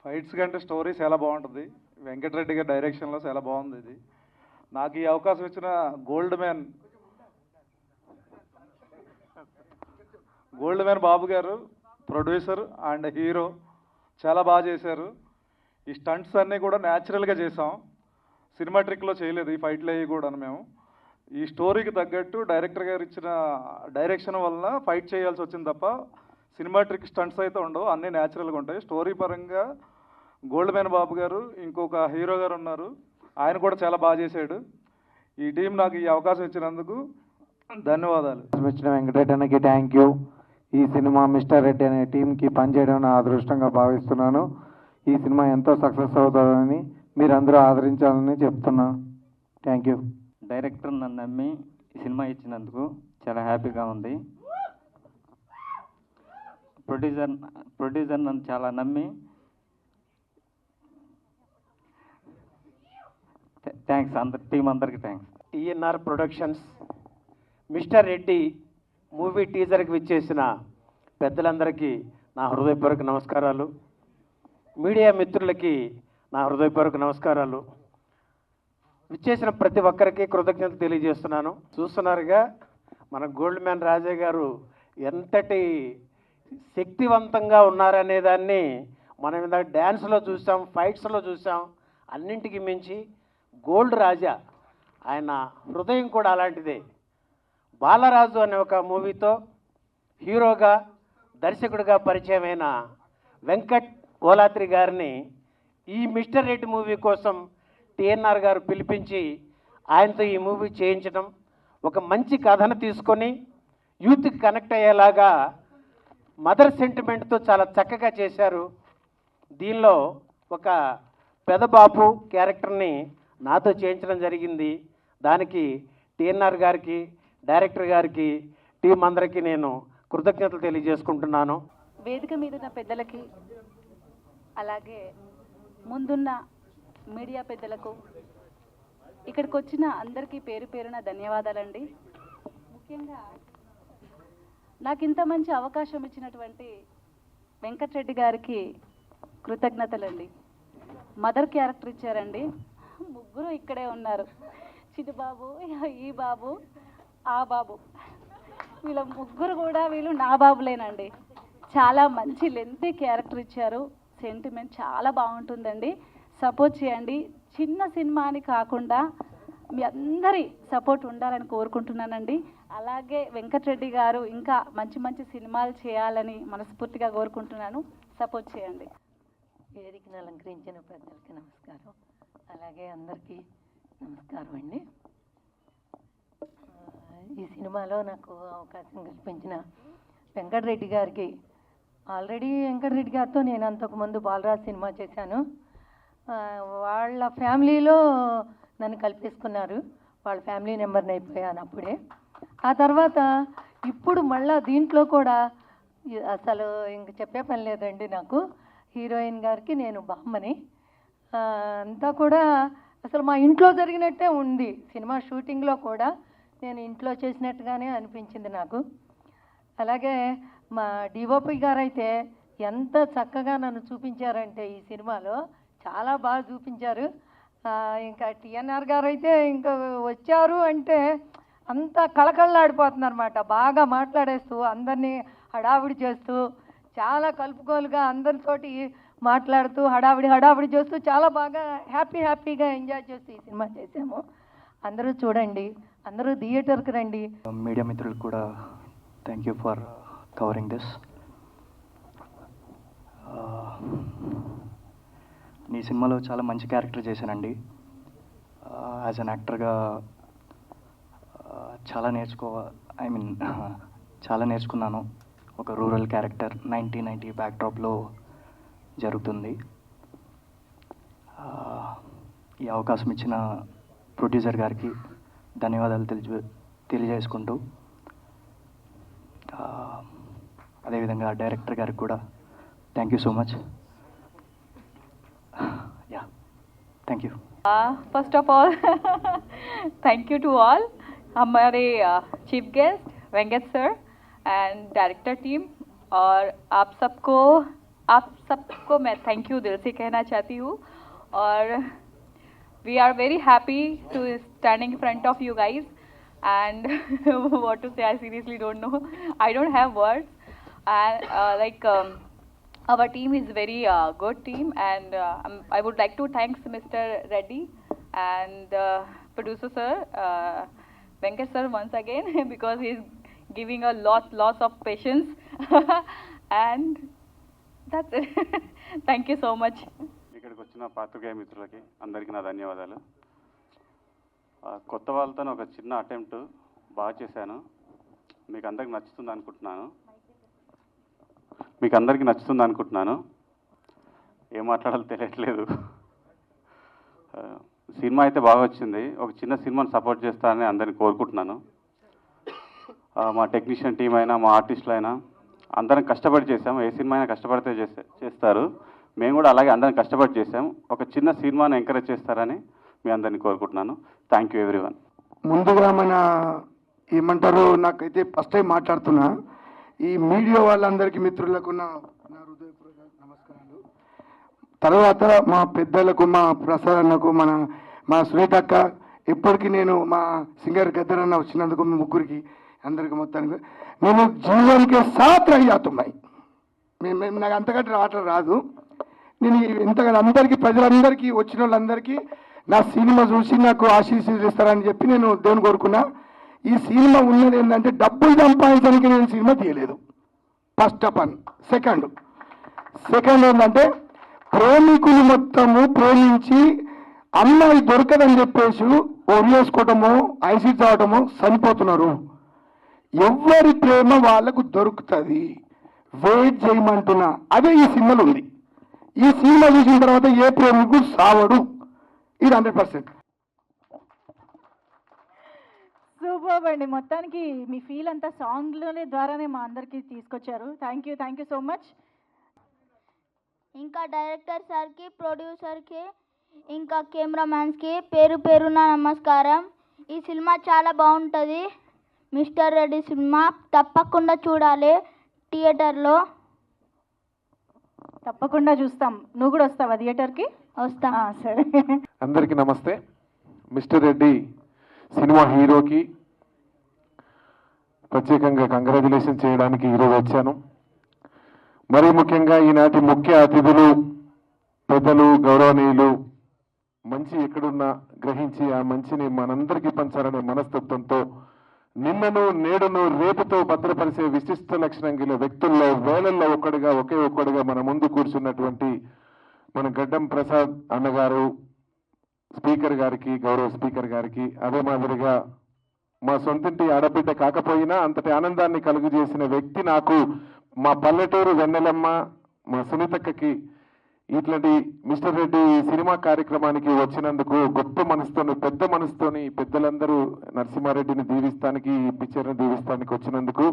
Fights కంటే story చాలా బాగుంటుంది. వెంకటరెడ్డి గారి డైరెక్షన్లో చాలా బాగుంది ఇది. నాకు ఈ అవకాశం ఇచ్చిన గోల్డ్ మ్యాన్ బాబు గారు, ప్రొడ్యూసర్ అండ్ హీరో చాలా బాగా చేశారు. ఈ స్టంట్స్ అన్నీ కూడా న్యాచురల్గా చేసాం, సినిమా ట్రిక్లో చేయలేదు ఈ ఫైట్లు అవి కూడా. మేము ఈ స్టోరీకి తగ్గట్టు డైరెక్టర్ గారు ఇచ్చిన డైరెక్షన్ వలన ఫైట్ చేయాల్సి వచ్చింది తప్ప సినిమా ట్రిక్ స్టంట్స్ అయితే ఉండవు, అన్నీ న్యాచురల్గా ఉంటాయి. స్టోరీ పరంగా గోల్డ్ మ్యాన్ బాబు గారు, ఇంకొక హీరో గారు ఉన్నారు, ఆయన కూడా చాలా బాగా చేశాడు. ఈ టీం నాకు ఈ అవకాశం ఇచ్చినందుకు ధన్యవాదాలు. ఇచ్చిన వెంకటరెడ్డి అన్నకి థ్యాంక్ యూ. ఈ సినిమా మిస్టర్ రెడ్డి అనే టీంకి పనిచేయడం నా అదృష్టంగా భావిస్తున్నాను. ఈ సినిమా ఎంతో సక్సెస్ అవుతుందని మీరందరూ ఆదరించాలని చెప్తున్నాను. Thank you. డైరెక్టర్ నన్ను నమ్మి ఈ సినిమా ఇచ్చినందుకు చాలా హ్యాపీగా ఉంది. ప్రొడ్యూసర్ నన్ను చాలా నమ్మి థ్యాంక్స్. టీం అందరికీ thanks. TNR productions mister Reddy movie టీజర్కి విచ్చేసిన పెద్దలందరికీ నా హృదయపూర్వక నమస్కారాలు. మీడియా మిత్రులకి నా హృదయపూర్వక నమస్కారాలు. విచ్చేసిన ప్రతి ఒక్కరికి కృతజ్ఞతలు తెలియజేస్తున్నాను. చూస్తున్నారుగా మన గోల్డ్ మ్యాన్ రాజా గారు ఎంతటి శక్తివంతంగా ఉన్నారనే దాన్ని మనం ఇందాక డ్యాన్స్లో చూసాం, ఫైట్స్లో చూసాం. అన్నింటికి మించి గోల్డ్ రాజా ఆయన హృదయం కూడా అలాంటిదే. బాలరాజు అనే ఒక మూవీతో హీరోగా దర్శకుడిగా పరిచయమైన వెంకట్ ఓలాత్రి గారిని ఈ మిస్టర్ రెడ్డి మూవీ కోసం టీఎన్ఆర్ గారు పిలిపించి ఆయనతో ఈ మూవీ చేయించడం, ఒక మంచి కథను తీసుకొని యూత్కి కనెక్ట్ అయ్యేలాగా మదర్ సెంటిమెంట్తో చాలా చక్కగా చేశారు. దీనిలో ఒక పెదబాబు క్యారెక్టర్ని నాతో చేయించడం జరిగింది. దానికి టీఎన్ఆర్ గారికి, డైరెక్టర్ గారికి, టీం అందరికీ నేను కృతజ్ఞతలు తెలియజేసుకుంటున్నాను. వేదిక మీద ఉన్న పెద్దలకి, అలాగే ముందున్న మీడియా పెద్దలకు, ఇక్కడికి వచ్చిన అందరికీ పేరు పేరున ధన్యవాదాలండి. ముఖ్యంగా నాకు ఇంత మంచి అవకాశం ఇచ్చినటువంటి వెంకటరెడ్డి గారికి కృతజ్ఞతలండి. మదర్ క్యారెక్టర్ ఇచ్చారండి. ముగ్గురు ఇక్కడే ఉన్నారు, చిట్టుబాబు, ఈ బాబు, ఆ బాబు. వీళ్ళ ముగ్గురు కూడా వీళ్ళు నా బాబులేనండి. చాలా మంచి లెంతీ క్యారెక్టర్ ఇచ్చారు. సెంటిమెంట్ చాలా బాగుంటుందండి. సపోర్ట్ చేయండి. చిన్న సినిమా అని కాకుండా మీ అందరి సపోర్ట్ ఉండాలని కోరుకుంటున్నానండి. అలాగే వెంకటరెడ్డి గారు ఇంకా మంచి మంచి సినిమాలు చేయాలని మనస్ఫూర్తిగా కోరుకుంటున్నాను. సపోర్ట్ చేయండి. వేదికను అలంకరించిన పెద్దలకి నమస్కారం, అలాగే అందరికీ నమస్కారం అండి. ఈ సినిమాలో నాకు అవకాశం కల్పించిన వెంకటరెడ్డి గారికి, ఆల్రెడీ వెంకటరెడ్డి గారితో నేను అంతకుముందు బాలరాజ్ సినిమా చేశాను. వాళ్ళ ఫ్యామిలీలో నన్ను కల్పేసుకున్నారు. వాళ్ళ ఫ్యామిలీ మెంబర్ని అయిపోయాను అప్పుడే. ఆ తర్వాత ఇప్పుడు మళ్ళా దీంట్లో కూడా అసలు ఇంక చెప్పే పని లేదండి. నాకు హీరోయిన్ గారికి నేను బామ్మని. అంతా కూడా అసలు మా ఇంట్లో జరిగినట్టే ఉంది. సినిమా షూటింగ్లో కూడా నేను ఇంట్లో చేసినట్టుగానే అనిపించింది నాకు. అలాగే మా డిఓపి గారు అయితే ఎంత చక్కగా నన్ను చూపించారంటే ఈ సినిమాలో చాలా బాగా చూపించారు. ఇంకా టీఎన్ఆర్ గారు అయితే ఇంకా వచ్చారు అంటే అంతా కళకళలాడిపోతున్నారు అన్నమాట. బాగా మాట్లాడేస్తూ అందరినీ హడావిడి చేస్తూ చాలా కలుపుకోలుగా అందరితోటి మాట్లాడుతూ హడావిడి చేస్తూ చాలా బాగా హ్యాపీగా ఎంజాయ్ చేస్తూ ఈ సినిమా చేసాము. అందరూ చూడండి, అందరూ థియేటర్కి రండి. మీడియా మిత్రులకు కూడా thank you for covering this. ఈ సినిమాలో చాలా మంచి క్యారెక్టర్ చేశానండి. యాజ్ అన్ యాక్టర్గా చాలా నేర్చుకున్నాను. ఒక రూరల్ క్యారెక్టర్ 1990 బ్యాక్డ్రాప్లో జరుగుతుంది. ఈ అవకాశం ఇచ్చిన ప్రొడ్యూసర్ గారికి ధన్యవాదాలు తెలియజేసుకుంటూ, అదేవిధంగా డైరెక్టర్ గారికి కూడా thank you so much. Thank you. First of all thank you to all, हमारे chief guest Venkat sir and director team, और आप सबको आप सबको मैं थैंक यू दिल से कहना चाहती हूँ और we are very happy to standing in front of you guys and what to say I seriously don't know. I don't have words and our team is very good team and I would like to thank Mr. Reddy and producer sir Venkat sir once again because he is giving a lots of patience and that's it. Thank you so much. ఇక్కడికి వచ్చిన పాత్రికేయ మిత్రులకి అందరికీ నా ధన్యవాదాలు. కొత్త వాళ్ళతో ఒక చిన్న అటెంప్ట్ బాగా చేశాను. మీకు అందరికి నచ్చుతుంది అనుకుంటున్నాను. ఏం మాట్లాడాలో తెలియట్లేదు. సినిమా అయితే బాగా వచ్చింది. ఒక చిన్న సినిమాని సపోర్ట్ చేస్తానని అందరిని కోరుకుంటున్నాను. మా టెక్నీషియన్ టీం అయినా మా ఆర్టిస్టులు అయినా అందరం కష్టపడి చేసాము. ఏ సినిమా అయినా కష్టపడితే చేస్తారు. మేము కూడా అలాగే అందరం కష్టపడి చేసాం. ఒక చిన్న సినిమాని ఎంకరేజ్ చేస్తారని మీ అందరినీ కోరుకుంటున్నాను. Thank you everyone. ముందుగా మన ఏమంటారు, నాకైతే ఫస్ట్ టైం మాట్లాడుతున్నా. ఈ మీడియా వాళ్ళందరికీ మిత్రులకు నా హృదయపూర్వక నమస్కారాలు. తర్వాత మా పెద్దలకు, మా ప్రసాదన్నకు, మా సునీతక్క, ఇప్పటికీ నేను మా సింగర్ గద్దరన్న వచ్చినందుకు మీ ముగ్గురికి అందరికీ మొత్తానికి నేను జీవన్కి సాత్ రయ్యాతున్నాయి. మేము నాకు అంతకంటే ఆట రాదు. నేను ఇంతగా అందరికీ, ప్రజలందరికీ, వచ్చిన వాళ్ళందరికీ నా సినిమా చూసి నాకు ఆశీస్సులు ఇస్తారని చెప్పి నేను దేవుని కోరుకున్నా. ఈ సినిమా ఉన్నది ఏంటంటే డబ్బులు సంపాదించడానికి నేను సినిమా తీయలేదు. First of all. సెకండ్ ఏంటంటే ప్రేమికులు మొత్తము ప్రేమించి అమ్మాయి దొరకదని చెప్పేసి ఒరియేసుకోవటము, ఐసీట్ అవటము, చనిపోతున్నారు. ఎవరి ప్రేమ వాళ్ళకు దొరుకుతుంది. వెయిట్ చేయమంటున్నా. అదే ఈ సినిమాలో ఉంది. ఈ సినిమా చూసిన తర్వాత ఏ ప్రేమికుడు సావడు. ఇది 100%. సూపర్ అండి. మొత్తానికి మీ ఫీల్ అంతా సాంగ్లోనే ద్వారానే మా అందరికీ తీసుకొచ్చారు. Thank you so much. ఇంకా డైరెక్టర్ సార్కి, ప్రొడ్యూసర్కి, ఇంకా కెమెరామ్యాన్స్కి పేరున నమస్కారం. ఈ సినిమా చాలా బాగుంటుంది. మిస్టర్ రెడ్డి సినిమా తప్పకుండా చూడాలి థియేటర్లో. తప్పకుండా చూస్తాం. నువ్వు కూడా వస్తావా థియేటర్కి? వస్తా. సరే. అందరికీ నమస్తే. మిస్టర్ రెడ్డి సినిమా హీరోకి ప్రత్యేకంగా కంగ్రాచులేషన్ చేయడానికి ఈరోజు వచ్చాను. మరీ ముఖ్యంగా ఈనాటి ముఖ్య అతిథులు, పెద్దలు, గౌరవనీయులు, మంచి ఎక్కడున్నా గ్రహించి ఆ మంచిని మనందరికీ పంచాలనే మనస్తత్వంతో నిన్నను, నేడును, రేపుతో భద్రపరిచే విశిష్ట లక్షణం గల వ్యక్తుల్లో వేలల్లో ఒకే ఒక్కడిగా మన ముందు కూర్చున్నటువంటి మన గడ్డం ప్రసాద్ అన్నగారు, స్పీకర్ గారికి, గౌరవ స్పీకర్ గారికి, అదే మాదిరిగా మా సొంతింటి ఆడబిడ్డ కాకపోయినా అంతటి ఆనందాన్ని కలుగజేసిన వ్యక్తి నాకు మా పల్లెటూరు వెన్నెలమ్మ, మా సునీతక్కకి ఇట్లాంటి మిస్టర్ రెడ్డి సినిమా కార్యక్రమానికి వచ్చినందుకు గొప్ప మనసుతోని, పెద్ద మనసుతోని పెద్దలందరూ నరసింహారెడ్డిని దీవిస్తానికి, ఈ పిక్చర్ని దీవిస్తానికి వచ్చినందుకు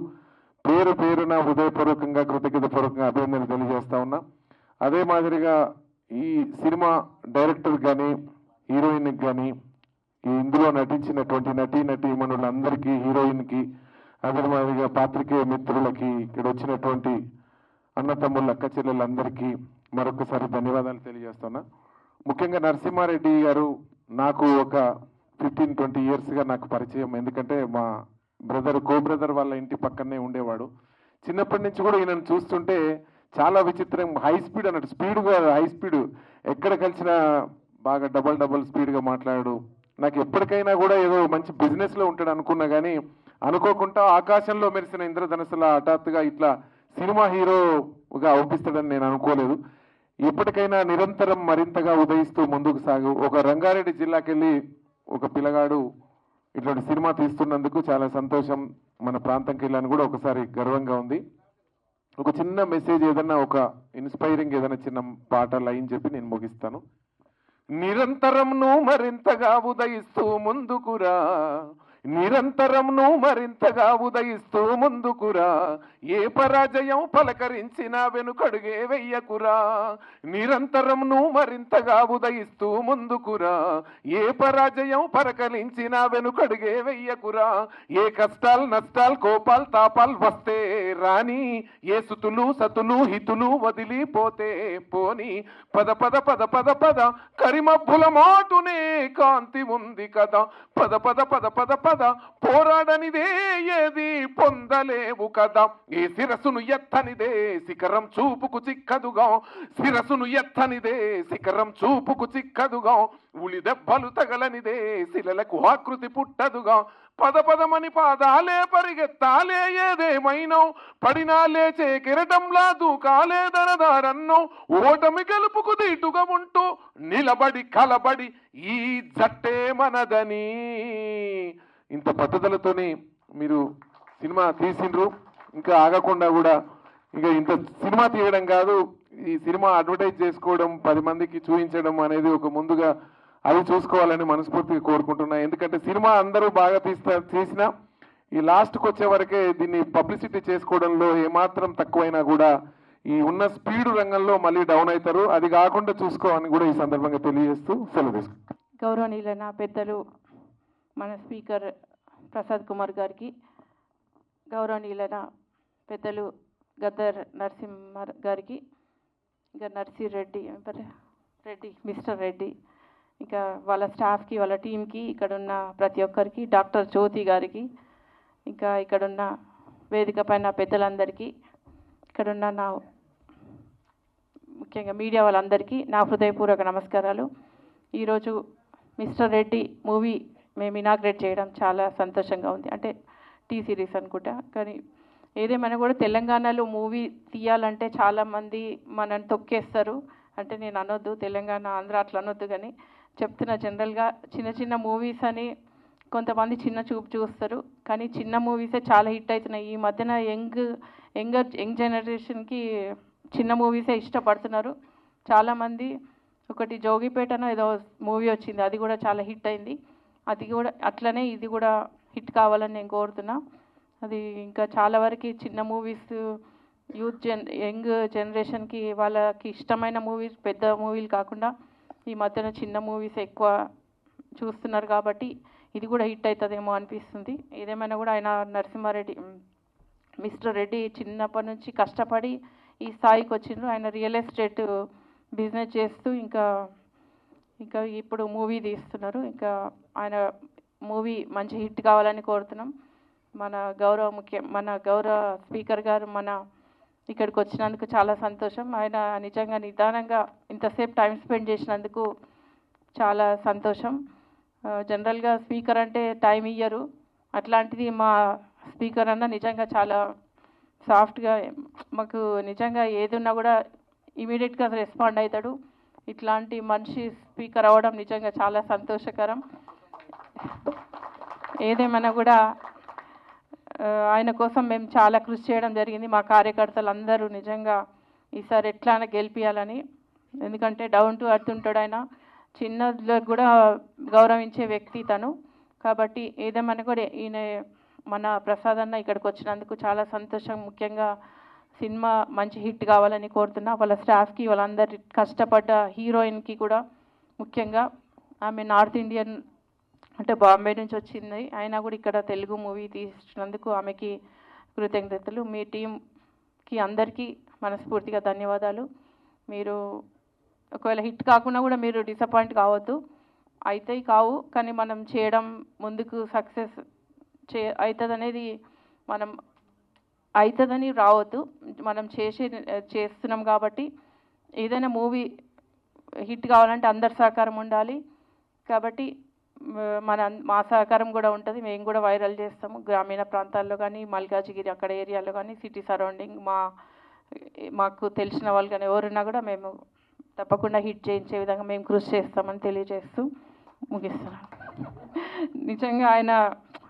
పేరున హృదయపూర్వకంగా, కృతజ్ఞతాపూర్వకంగా అభినందనలు తెలియజేస్తా ఉన్నా. అదే మాదిరిగా ఈ సినిమా డైరెక్టర్ కానీ, హీరోయిన్కి కానీ, ఇందులో నటించినటువంటి నటీమణులందరికీ, హీరోయిన్కి, అదే మాదిరిగా పాత్రికేయ మిత్రులకి, ఇక్కడ వచ్చినటువంటి అన్నతమ్ముళ్ళ, అక్క చెల్లెళ్ళందరికీ మరొకసారి ధన్యవాదాలు తెలియజేస్తున్నా. ముఖ్యంగా నరసింహారెడ్డి గారు నాకు ఒక 15-20 ఇయర్స్గా నాకు పరిచయం. ఎందుకంటే మా కో బ్రదర్ వాళ్ళ ఇంటి పక్కనే ఉండేవాడు. చిన్నప్పటి నుంచి కూడా ఈయనను చూస్తుంటే చాలా విచిత్రం. హై స్పీడ్ అన్నట్టు, స్పీడ్గా హై స్పీడ్, ఎక్కడ కలిసినా బాగా డబల్ స్పీడ్గా మాట్లాడు. నాకు ఎప్పటికైనా కూడా ఏదో మంచి బిజినెస్లో ఉంటాడు అనుకున్నా, కానీ అనుకోకుండా ఆకాశంలో మెరిసిన ఇంద్రధనుసులా హఠాత్తుగా ఇట్లా సినిమా హీరోగా అవుపిస్తాడని నేను అనుకోలేదు. ఎప్పటికైనా నిరంతరం మరింతగా ఉదయిస్తూ ముందుకు సాగు. ఒక రంగారెడ్డి జిల్లాకి వెళ్ళి ఒక పిల్లగాడు ఇట్లాంటి సినిమా తీస్తున్నందుకు చాలా సంతోషం. మన ప్రాంతంకి వెళ్ళని కూడా ఒకసారి గర్వంగా ఉంది. ఒక చిన్న మెసేజ్, ఏదన్నా ఒక ఇన్స్పైరింగ్ ఏదైనా చిన్న పాట లైన్ చెప్పి నేను ముగిస్తాను. నిరంతరం నువ్వు మరింతగా ఉదయిస్తూ ముందుకురా, నిరంతరం నువ్వు మరింతగా ఉదయిస్తూ ముందుకురా, ఏ పరాజయం పలకరించినా వెనుకడుగే వెయ్యకురా. నిరంతరం నువ్వు మరింతగా ఉదయిస్తూ ముందుకురా, ఏ పరాజయం పలకరించినా వెనుకడుగే వెయ్యకురా. ఏ కష్టాలు నష్టాలు కోపాలు తాపాలు వస్తే రాని, ఏ సుతులు సతులు హితులు వదిలిపోతే పోని. పద పద పద పద పద కరిమబ్బుల మాటునే కాంతి ఉంది కదా. పద పద పద పద పద పోరాడనిదే ఏది పొందలేవు కదా. ఏ శిరసును ఎత్తనిదే శిఖరం చూపుకు చిక్కదుగా, శిరసును ఎత్తనిదే శిఖరం చూపుకు చిక్కదుగా. ఉలి దెబ్బలు తగలనిదే శిలలకు ఆకృతి పుట్టదుగా. పద పదమని పాదాలే పరిగెత్తాలే ఏదేమైనా, పడినా లేచే కిరటంలా దూకాలే దరదారన్నో. ఓటమి గెలుపుకు దీటుగా ఉంటూ నిలబడి కలబడి ఈ జట్టే మనదని. ఇంత పద్ధతులతోని మీరు సినిమా తీసిండ్రు. ఇంకా ఆగకుండా కూడా ఇంకా ఇంత సినిమా తీయడం కాదు, ఈ సినిమా అడ్వర్టైజ్ చేసుకోవడం 10 మందికి చూపించడం అనేది ఒక ముందుగా అది చూసుకోవాలని మనస్ఫూర్తిగా కోరుకుంటున్నా. ఎందుకంటే సినిమా అందరూ బాగా తీసినా ఈ లాస్ట్కి వచ్చే వరకే దీన్ని పబ్లిసిటీ చేసుకోవడంలో ఏమాత్రం తక్కువైనా కూడా ఈ ఉన్న స్పీడ్ రంగంలో మళ్ళీ డౌన్ అవుతారు. అది కాకుండా చూసుకోవాలని కూడా ఈ సందర్భంగా తెలియజేస్తూ సెలవు తీసుకుంటాం. గౌరవనీయులైన పెద్దలు మన స్పీకర్ ప్రసాద్ కుమార్ గారికి, గౌరవనీయులైన పెద్దలు గద్దర్ నరసింహ గారికి, ఇంకా నర్సిరెడ్డి రెడ్డి మిస్టర్ రెడ్డి, ఇంకా వాళ్ళ స్టాఫ్కి వాళ్ళ టీంకి, ఇక్కడున్న ప్రతి ఒక్కరికి, డాక్టర్ జ్యోతి గారికి, ఇంకా ఇక్కడున్న వేదిక పైన పెద్దలందరికీ, ఇక్కడున్న నా ముఖ్యంగా మీడియా వాళ్ళందరికీ నా హృదయపూర్వక నమస్కారాలు. ఈరోజు మిస్టర్ రెడ్డి మూవీ మేము ఇనాగ్రేట్ చేయడం చాలా సంతోషంగా ఉంది. అంటే టీ సిరీస్ అనుకుంటా, కానీ ఏదేమైనా కూడా తెలంగాణలో మూవీ తీయాలంటే చాలామంది మనని తొక్కేస్తారు. అంటే నేను అనొద్దు, తెలంగాణ ఆంధ్ర అట్లా అనొద్దు, కానీ చెప్తున్నా జనరల్గా చిన్న చిన్న మూవీస్ అని కొంతమంది చిన్న చూపు చూస్తారు, కానీ చిన్న మూవీసే చాలా హిట్ అవుతున్నాయి. ఈ మధ్యన యంగ్ జనరేషన్కి చిన్న మూవీసే ఇష్టపడుతున్నారు చాలామంది. ఒకటి జోగిపేటనో ఏదో మూవీ వచ్చింది, అది కూడా చాలా హిట్ అయింది. అది కూడా అట్లనే ఇది కూడా హిట్ కావాలని నేను కోరుతున్నా. అది ఇంకా చాలా వరకు చిన్న మూవీస్ యంగ్ జనరేషన్కి వాళ్ళకి ఇష్టమైన మూవీస్ పెద్ద మూవీలు కాకుండా ఈ మధ్యన చిన్న మూవీస్ ఎక్కువ చూస్తున్నారు, కాబట్టి ఇది కూడా హిట్ అవుతుందేమో అనిపిస్తుంది. ఏదేమైనా కూడా ఆయన నరసింహారెడ్డి మిస్టర్ రెడ్డి చిన్నప్పటి నుంచి కష్టపడి ఈ స్థాయికి వచ్చిండ్రు. ఆయన రియల్ ఎస్టేట్ బిజినెస్ చేస్తూ ఇంకా ఇప్పుడు మూవీ తీస్తున్నారు. ఇంకా ఆయన మూవీ మంచి హిట్ కావాలని కోరుతున్నాం. మన గౌరవ స్పీకర్ గారు ఇక్కడికి వచ్చినందుకు చాలా సంతోషం. ఆయన నిజంగా నిదానంగా ఇంతసేపు టైం స్పెండ్ చేసినందుకు చాలా సంతోషం. జనరల్గా స్పీకర్ అంటే టైం ఇయ్యరు, అట్లాంటిది మా స్పీకర్ అన్న నిజంగా చాలా సాఫ్ట్గా మాకు నిజంగా ఏది ఉన్నా కూడా ఇమీడియట్గా రెస్పాండ్ అవుతాడు. ఇట్లాంటి మనిషి స్పీకర్ అవ్వడం నిజంగా చాలా సంతోషకరం. ఏదేమైనా కూడా ఆయన కోసం మేము చాలా కృషి చేయడం జరిగింది. మా కార్యకర్తలు అందరూ నిజంగా ఈసారి ఎట్లా గెలిపించాలని, ఎందుకంటే డౌన్ టు అర్త్ ఉంటాడు ఆయన, చిన్నలకు కూడా గౌరవించే వ్యక్తి తను. కాబట్టి ఏదేమైనా కూడా ఈయన మన ప్రసాద్ అన్న ఇక్కడికి వచ్చినందుకు చాలా సంతోషం. ముఖ్యంగా సినిమా మంచి హిట్ కావాలని కోరుతున్నా. వాళ్ళ స్టాఫ్కి, వాళ్ళందరి కష్టపడ్డ హీరోయిన్కి కూడా ముఖ్యంగా, ఆమె నార్త్ ఇండియన్ అంటే బాంబే నుంచి వచ్చింది, అయినా కూడా ఇక్కడ తెలుగు మూవీ తీసినందుకు ఆమెకి కృతజ్ఞతలు. మీ టీంకి అందరికీ మనస్ఫూర్తిగా ధన్యవాదాలు. మీరు ఒకవేళ హిట్ కాకుండా కూడా మీరు డిసప్పాయింట్ కావద్దు, అవుతాయి కావు, కానీ మనం చేయడం ముందుకు సక్సెస్ అవుతుంది అనేది మనం అవుతుందని రావద్దు. మనం చేస్తున్నాం కాబట్టి ఏదైనా మూవీ హిట్ కావాలంటే అందరి సహకారం ఉండాలి. కాబట్టి మా సహకారం కూడా ఉంటుంది. మేము కూడా వైరల్ చేస్తాము గ్రామీణ ప్రాంతాల్లో కానీ, మల్కాజిగిరి అక్కడ ఏరియాలో కానీ, సిటీ సరౌండింగ్ మాకు తెలిసిన వాళ్ళు కానీ ఎవరున్నా కూడా మేము తప్పకుండా హిట్ చేయించే విధంగా మేము కృషి చేస్తామని తెలియజేస్తూ ముగిస్తున్నాను. నిజంగా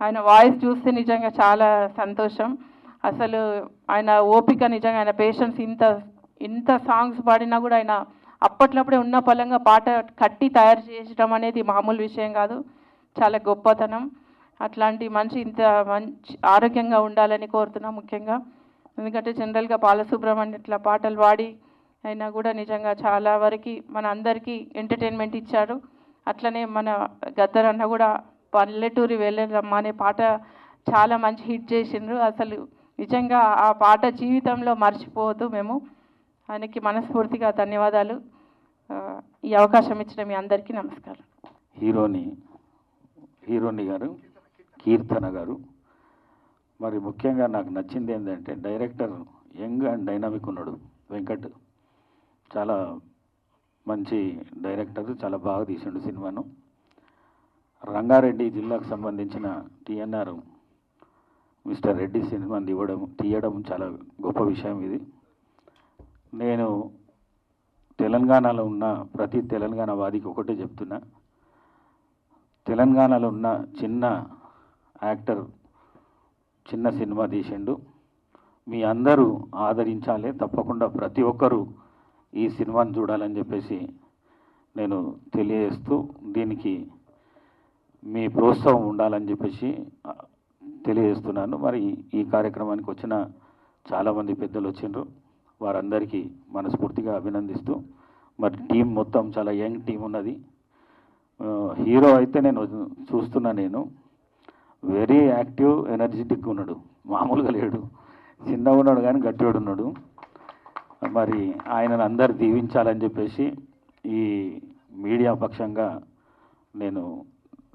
ఆయన వాయిస్ చూస్తే నిజంగా చాలా సంతోషం. అసలు ఆయన ఓపిక, నిజంగా ఆయన పేషెన్స్, ఇంత సాంగ్స్ పాడినా కూడా ఆయన అప్పట్లప్పుడే ఉన్న పలంగా పాట కట్టి తయారు చేయడం అనేది మామూలు విషయం కాదు, చాలా గొప్పతనం. అట్లాంటి మనిషి ఇంత మంచి ఆరోగ్యంగా ఉండాలని కోరుతున్నాం ముఖ్యంగా. ఎందుకంటే జనరల్గా బాలసుబ్రహ్మణ్యం ఇట్లా పాటలు పాడి అయినా కూడా నిజంగా చాలా వరకు మన అందరికీ ఎంటర్టైన్మెంట్ ఇచ్చారు. అట్లనే మన గద్దర్ అన్న కూడా పల్లెటూరి వెళ్ళరమ్మ అనే పాట చాలా మంచి హిట్ చేసిండ్రు. అసలు నిజంగా ఆ పాట జీవితంలో మర్చిపోవద్దు మేము. ఆయనకి మనస్ఫూర్తిగా ధన్యవాదాలు. ఈ అవకాశం ఇచ్చిన మీ అందరికీ నమస్కారం. హీరోని గారు కీర్తన గారు, మరి ముఖ్యంగా నాకు నచ్చింది ఏంటంటే డైరెక్టర్ యంగ్ అండ్ డైనామిక్ ఉన్నాడు వెంకట్. చాలా మంచి డైరెక్టర్, చాలా బాగా తీసిండు సినిమాను. రంగారెడ్డి జిల్లాకు సంబంధించిన టీఎన్ఆర్ మిస్టర్ రెడ్డి సినిమాని తీయడం చాలా గొప్ప విషయం ఇది. నేను తెలంగాణలో ఉన్న ప్రతి తెలంగాణ వాదికి ఒకటే చెప్తున్నా, తెలంగాణలో ఉన్న చిన్న యాక్టర్ చిన్న సినిమా తీసిండు, మీ అందరూ ఆదరించాలి, తప్పకుండా ప్రతి ఒక్కరూ ఈ సినిమాని చూడాలని చెప్పేసి నేను తెలియజేస్తూ దీనికి మీ ప్రోత్సాహం ఉండాలని చెప్పేసి తెలియజేస్తున్నాను. మరి ఈ కార్యక్రమానికి వచ్చిన చాలామంది పెద్దలు వచ్చిండ్రు, వారందరికీ మనస్ఫూర్తిగా అభినందిస్తూ, మరి టీం మొత్తం చాలా యంగ్ టీం ఉన్నది. హీరో అయితే నేను చూస్తున్నా, నేను వెరీ యాక్టివ్ ఎనర్జెటిక్ ఉన్నాడు, మామూలుగా లేడు, చిన్నగా ఉన్నాడు కానీ గట్టివాడు ఉన్నాడు. మరి ఆయనను అందరు దీవించాలని చెప్పేసి ఈ మీడియా పక్షంగా నేను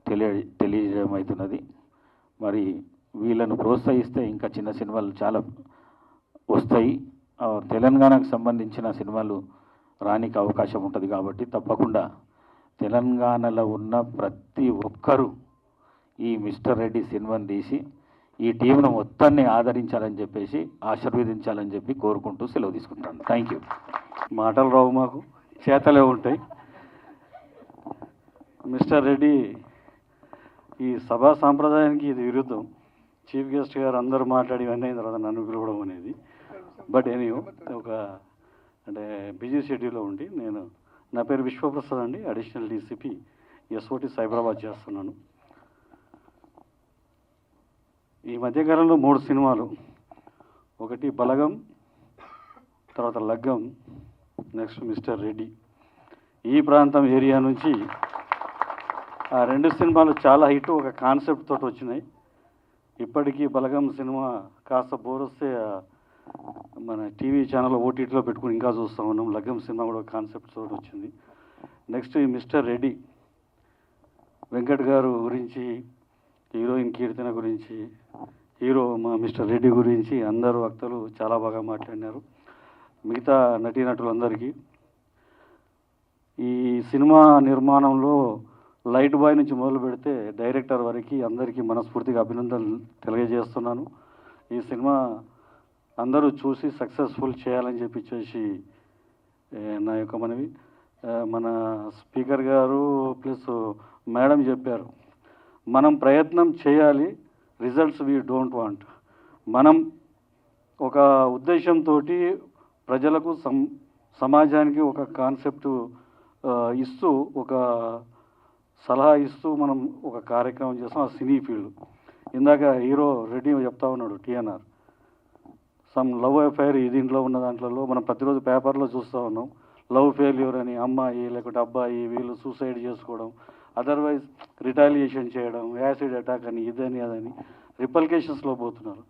తెలియజేయడం అవుతున్నది. మరి వీళ్ళను ప్రోత్సహిస్తే ఇంకా చిన్న సినిమాలు చాలా వస్తాయి. తెలంగాణకు సంబంధించిన సినిమాలు రానికి అవకాశం ఉంటుంది కాబట్టి తప్పకుండా తెలంగాణలో ఉన్న ప్రతి ఒక్కరూ ఈ మిస్టర్ రెడ్డి సినిమాని తీసి ఈ టీంను మొత్తాన్ని ఆదరించాలని చెప్పేసి ఆశీర్వదించాలని చెప్పి కోరుకుంటూ సెలవు తీసుకుంటాను. Thank you. మాటలు రావు, మాకు చేతలే ఉంటాయి. మిస్టర్ రెడ్డి ఈ సభా సాంప్రదాయానికి ఇది విరుద్ధం. చీఫ్ గెస్ట్ గారు అందరూ మాట్లాడి ఇవన్నీ అయిన తర్వాత నన్ను పిలవడం అనేది. బట్ ఒక అంటే బిజీ షెడ్యూల్లో ఉండి నా పేరు విశ్వప్రసాద్ అండి, అడిషనల్ డీసీపీ ఎస్ఓటి సైబరాబాద్ చేస్తున్నాను. ఈ మధ్యకాలంలో 3 సినిమాలు, ఒకటి బలగం, తర్వాత లగ్గం, నెక్స్ట్ మిస్టర్ రెడ్డి. ఈ ప్రాంతం ఏరియా నుంచి ఆ 2 సినిమాలు చాలా హిట్, ఒక కాన్సెప్ట్ తోటి వచ్చినాయి. ఇప్పటికీ బలగం సినిమా కాస్త బోర్ వస్తే మన టీవీ ఛానల్ ఓటీటీలో పెట్టుకుని ఇంకా చూస్తూ ఉన్నాం. లగ్గం సినిమా కూడా ఒక కాన్సెప్ట్ తోటి వచ్చింది. నెక్స్ట్ ఈ మిస్టర్ రెడ్డి, వెంకట్ గారు గురించి, హీరోయిన్ కీర్తన గురించి, హీరో మా మిస్టర్ రెడ్డి గురించి అందరూ వక్తలు చాలా బాగా మాట్లాడినారు. మిగతా నటీనటులందరికీ ఈ సినిమా నిర్మాణంలో లైట్ బాయ్ నుంచి మొదలు పెడితే డైరెక్టర్ వరకు అందరికీ మనస్ఫూర్తిగా అభినందనలు తెలియజేస్తున్నాను. ఈ సినిమా అందరూ చూసి సక్సెస్ఫుల్ చేయాలని చెప్పి నా యొక్క మనవి. మన స్పీకర్ గారు ప్లస్ మేడం చెప్పారు, మనం ప్రయత్నం చేయాలి, రిజల్ట్స్ వీ డోంట్ వాంట్. మనం ఒక ఉద్దేశంతో ప్రజలకు సమాజానికి ఒక కాన్సెప్ట్ ఇస్తూ, ఒక సలహా ఇస్తూ మనం ఒక కార్యక్రమం చేస్తాం. ఆ సినీ ఫీల్డ్ ఇందాక హీరో రెడ్డి చెప్తా ఉన్నాడు, టీఎన్ఆర్ సమ్ లవ్ అఫైర్ దీంట్లో ఉన్న దాంట్లో మనం ప్రతిరోజు పేపర్లో చూస్తూ ఉన్నాం. లవ్ ఫెయిల్యూర్ అని అమ్మాయి లేకపోతే అబ్బాయి వీళ్ళు సూసైడ్ చేసుకోవడం, అదర్వైజ్ రిటాలియేషన్ చేయడం, యాసిడ్ అటాక్ అని, ఇదని అదని రిపల్కేషన్స్లో పోతున్నారు.